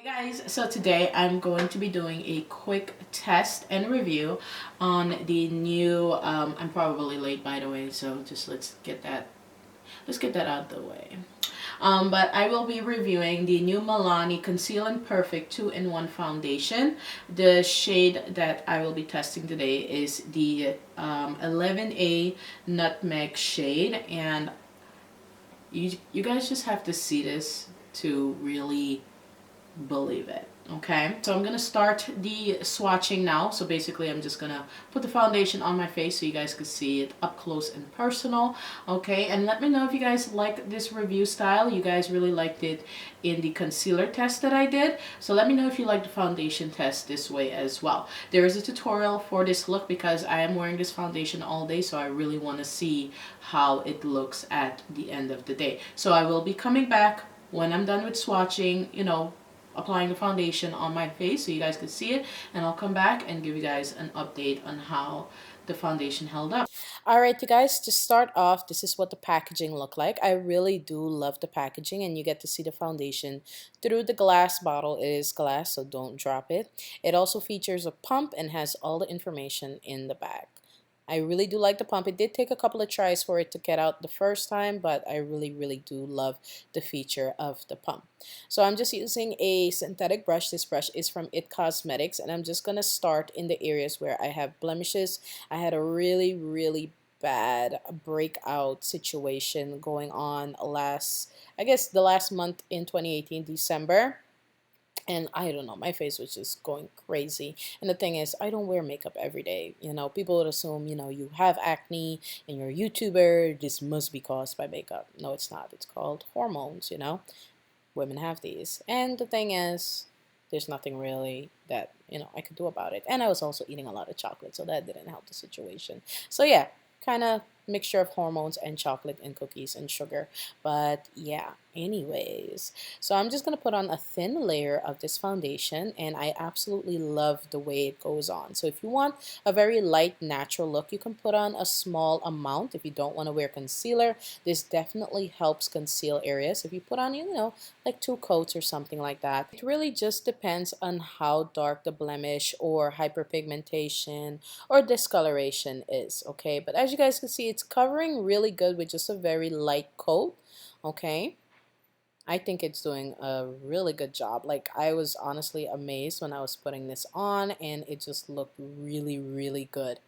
Hey guys, so today I'm going to be doing a quick test and review on the new, I'm probably late by the way, so just let's get that out of the way. But I will be reviewing the new Milani Conceal and Perfect 2-in-1 foundation. The shade that I will be testing today is the 11A Nutmeg shade, and you guys just have to see this to really believe it. Okay, so I'm gonna start the swatching now. So basically I'm just gonna put the foundation on my face so you guys can see it up close and personal. Okay, and let me know if you guys like this review style. You guys really liked it in the concealer test that I did, so let me know if you like the foundation test this way as well. There is a tutorial for this look because I am wearing this foundation all day, so I really want to see how it looks at the end of the day. So I will be coming back when I'm done with swatching, applying the foundation on my face so you guys can see it, and I'll come back and give you guys an update on how the foundation held up. Alright you guys, to start off, this is what the packaging looked like. I really do love the packaging, and you get to see the foundation through the glass bottle. It is glass, so don't drop it. It also features a pump and has all the information in the bag. I really do like the pump. It did take a couple of tries for it to get out the first time, but I really do love the feature of the pump. So I'm just using a synthetic brush. This brush is from It Cosmetics, and I'm just going to start in the areas where I have blemishes. I had a really bad breakout situation going on I guess the last month in 2018, December. And I don't know, my face was just going crazy. And the thing is, I don't wear makeup every day. People would assume, you have acne and you're a YouTuber, this must be caused by makeup. No, it's not. It's called hormones. Women have these. And the thing is, there's nothing really that, I could do about it. And I was also eating a lot of chocolate, so that didn't help the situation. So yeah, kind of mixture of hormones and chocolate and cookies and sugar. But yeah, anyways, so I'm just going to put on a thin layer of this foundation, and I absolutely love the way it goes on. So if you want a very light natural look, you can put on a small amount. If you don't want to wear concealer, this definitely helps conceal areas. If you put on, like 2 coats or something like that. It really just depends on how dark the blemish or hyperpigmentation or discoloration is, okay? But as you guys can see, it's covering really good with just a very light coat, okay? I think it's doing a really good job. Like, I was honestly amazed when I was putting this on, and it just looked really good.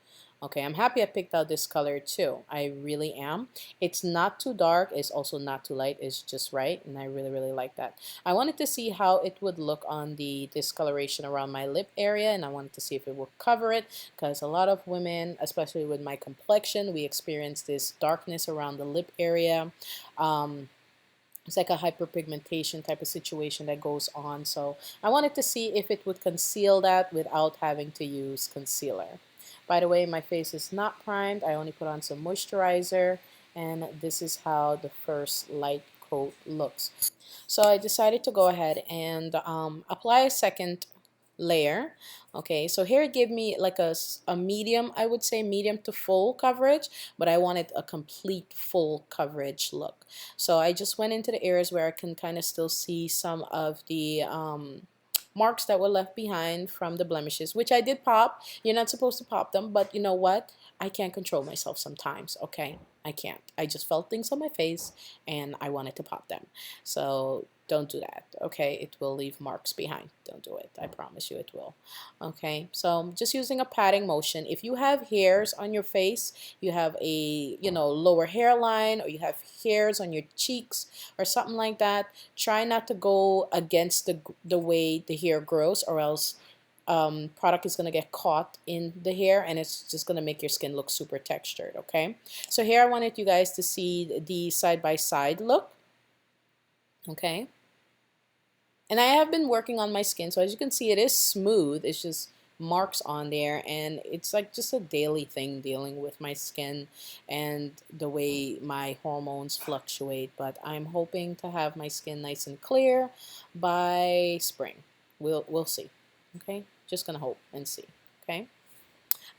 Okay, I'm happy I picked out this color too. I really am. It's not too dark. It's also not too light. It's just right, and I really like that. I wanted to see how it would look on the discoloration around my lip area, and I wanted to see if it would cover it, because a lot of women, especially with my complexion, we experience this darkness around the lip area. It's like a hyperpigmentation type of situation that goes on. So I wanted to see if it would conceal that without having to use concealer. By the way, my face is not primed. I only put on some moisturizer, and this is how the first light coat looks. So I decided to go ahead and apply a second layer. Okay, so here it gave me like a medium, I would say medium to full coverage, but I wanted a complete full coverage look. So I just went into the areas where I can kind of still see some of the marks that were left behind from the blemishes, which I did pop. You're not supposed to pop them, but you know what? I can't control myself sometimes, okay? I can't. I just felt things on my face and I wanted to pop them. So don't do that, okay? It will leave marks behind. Don't do it. I promise you it will. Okay, so I'm just using a patting motion. If you have hairs on your face, you have a, lower hairline, or you have hairs on your cheeks or something like that, try not to go against the way the hair grows, or else product is going to get caught in the hair, and it's just going to make your skin look super textured, okay? So here I wanted you guys to see the side-by-side look, okay? And I have been working on my skin, so as you can see, it is smooth. It's just marks on there, and it's like just a daily thing dealing with my skin and the way my hormones fluctuate. But I'm hoping to have my skin nice and clear by spring. We'll see. Okay, just gonna hope and see. Okay.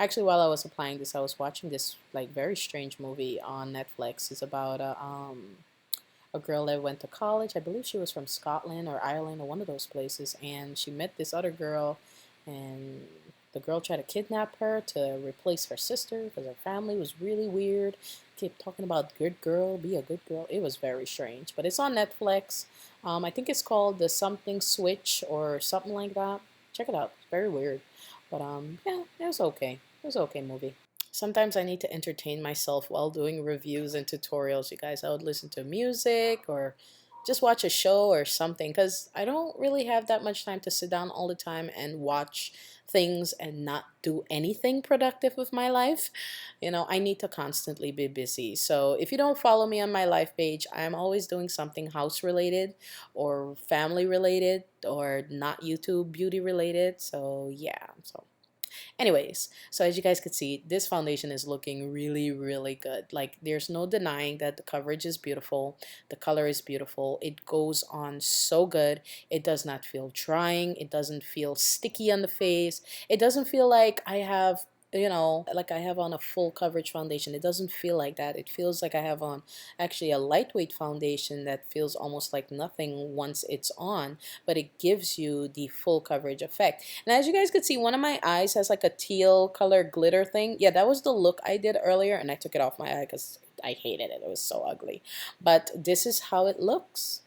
Actually, while I was applying this, I was watching this like very strange movie on Netflix. It's about a a girl that went to college. I believe she was from Scotland or Ireland or one of those places, and she met this other girl, and the girl tried to kidnap her to replace her sister because her family was really weird. Kept talking about good girl, be a good girl. It was very strange, but it's on Netflix. I think it's called the Something Switch or something like that. Check it out. It's very weird, but yeah, it was okay. It was an okay movie. Sometimes I need to entertain myself while doing reviews and tutorials. You guys, I would listen to music or just watch a show or something because I don't really have that much time to sit down all the time and watch things and not do anything productive with my life. You know, I need to constantly be busy. So if you don't follow me on my life page, I'm always doing something house related or family related or not YouTube beauty related. So yeah, so anyways, so as you guys could see, this foundation is looking really, really good. Like there's no denying that the coverage is beautiful. The color is beautiful. It goes on so good. It does not feel drying. It doesn't feel sticky on the face. It doesn't feel like I have, you know, like I have on a full coverage foundation. It doesn't feel like that. It feels like I have on actually a lightweight foundation that feels almost like nothing once it's on, but it gives you the full coverage effect. And as you guys could see, one of my eyes has like a teal color glitter thing. Yeah, that was the look I did earlier, and I took it off my eye because I hated it. It was so ugly. But this is how it looks.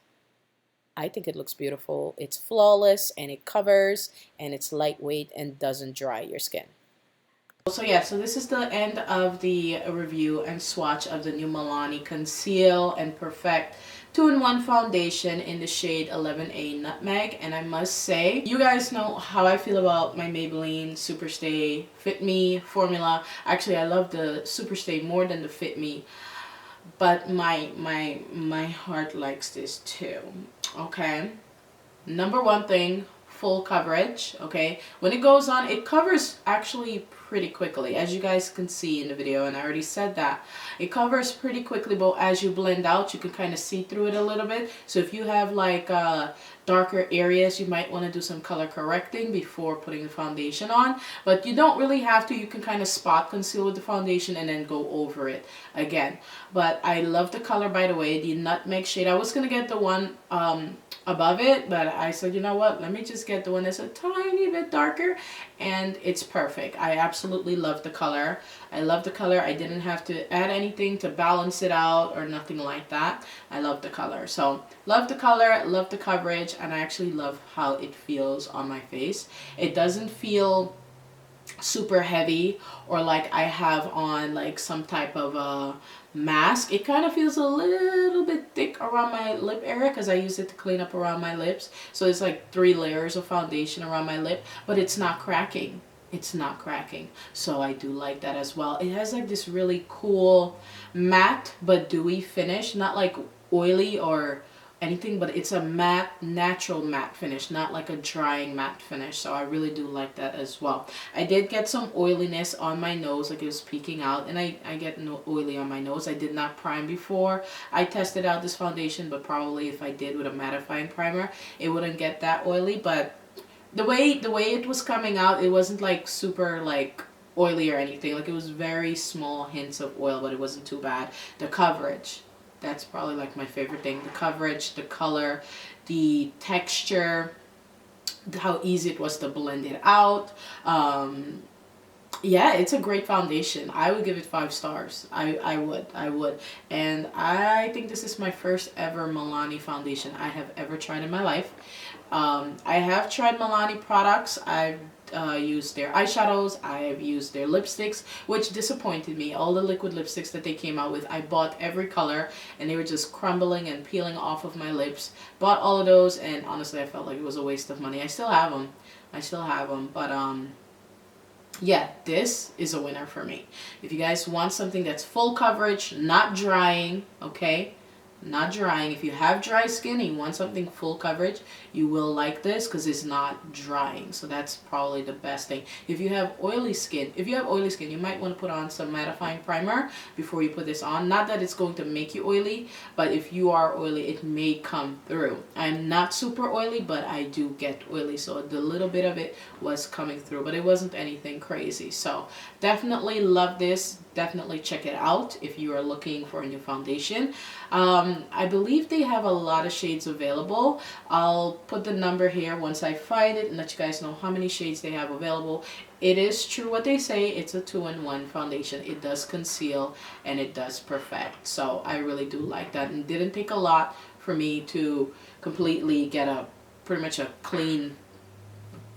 I think it looks beautiful. It's flawless and it covers and it's lightweight and doesn't dry your skin. So yeah, so this is the end of the review and swatch of the new Milani Conceal and Perfect 2-in-1 foundation in the shade 11A Nutmeg. And I must say, you guys know how I feel about my Maybelline Superstay Fit Me formula. Actually, I love the Superstay more than the Fit Me, but my heart likes this too. Okay, number one thing, full coverage. Okay, when it goes on, it covers actually pretty quickly, as you guys can see in the video, and I already said that it covers pretty quickly, but as you blend out, you can kind of see through it a little bit. So if you have like darker areas, you might want to do some color correcting before putting the foundation on, but you don't really have to. You can kind of spot conceal with the foundation and then go over it again. But I love the color, by the way, the Nutmeg shade. I was gonna get the one above it, but I said, you know what, let me just get the one that's a tiny bit darker, and it's perfect. I absolutely love the color. I love the color. I didn't have to add anything to balance it out or nothing like that. I love the color. So love the color, love the coverage, and I actually love how it feels on my face. It doesn't feel super heavy or like I have on like some type of a mask. It kind of feels a little bit thick around my lip area because I use it to clean up around my lips. So it's like 3 layers of foundation around my lip, but it's not cracking. It's not cracking. So I do like that as well. It has like this really cool matte but dewy finish, not like oily or anything, but it's a matte, natural matte finish, not like a drying matte finish. So I really do like that as well. I did get some oiliness on my nose, like it was peeking out, and I get no oily on my nose. I did not prime before I tested out this foundation, but probably if I did with a mattifying primer, it wouldn't get that oily. But the way it was coming out, it wasn't like super like oily or anything. Like it was very small hints of oil, but it wasn't too bad. The coverage, that's probably like my favorite thing. The coverage, the color, the texture, how easy it was to blend it out. Yeah, it's a great foundation. I would give it 5 stars. I would. And I think this is my first ever Milani foundation I have ever tried in my life. I have tried Milani products. I've used their eyeshadows. I've used their lipsticks, which disappointed me. All the liquid lipsticks that they came out with, I bought every color, and they were just crumbling and peeling off of my lips. Bought all of those, and honestly, I felt like it was a waste of money. I still have them. But yeah, this is a winner for me. If you guys want something that's full coverage, not drying, okay? Not drying. If you have dry skin and you want something full coverage, you will like this because it's not drying. So that's probably the best thing. If you have oily skin, you might want to put on some mattifying primer before you put this on. Not that it's going to make you oily, but if you are oily, it may come through. I'm not super oily, but I do get oily, so the little bit of it was coming through, but it wasn't anything crazy. So definitely love this. Definitely check it out if you are looking for a new foundation. I believe they have a lot of shades available. I'll put the number here once I find it and let you guys know how many shades they have available. It is true what they say. It's a 2-in-1 foundation. It does conceal and it does perfect. So I really do like that. And it didn't take a lot for me to completely get a pretty much a clean,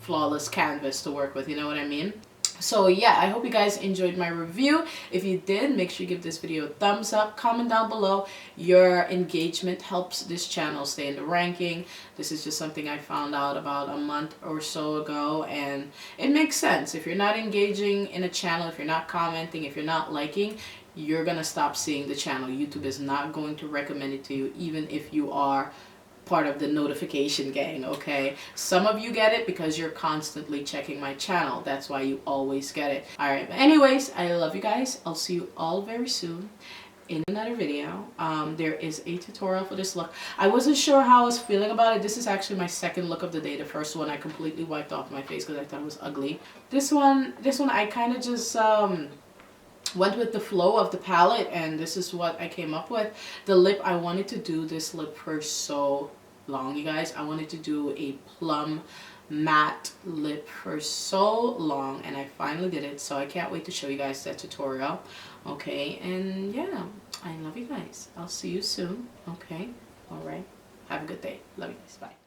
flawless canvas to work with. You know what I mean? So yeah, I hope you guys enjoyed my review. If you did, make sure you give this video a thumbs up. Comment down below. Your engagement helps this channel stay in the ranking. This is just something I found out about a month or so ago, and it makes sense. If you're not engaging in a channel, if you're not commenting, if you're not liking, you're gonna stop seeing the channel. YouTube is not going to recommend it to you, even if you are part of the notification gang. Okay, some of you get it because you're constantly checking my channel. That's why you always get it. All right, but anyways, I love you guys. I'll see you all very soon in another video. There is a tutorial for this look. I wasn't sure how I was feeling about it. This is actually my second look of the day. The first one I completely wiped off my face because I thought it was ugly. This one I kind of just went with the flow of the palette, and this is what I came up with. The lip, I wanted to do this lip for so long, you guys. I wanted to do a plum matte lip for so long, and I finally did it. So I can't wait to show you guys that tutorial. Okay, and yeah, I love you guys. I'll see you soon. Okay, all right, have a good day. Love you guys. Bye.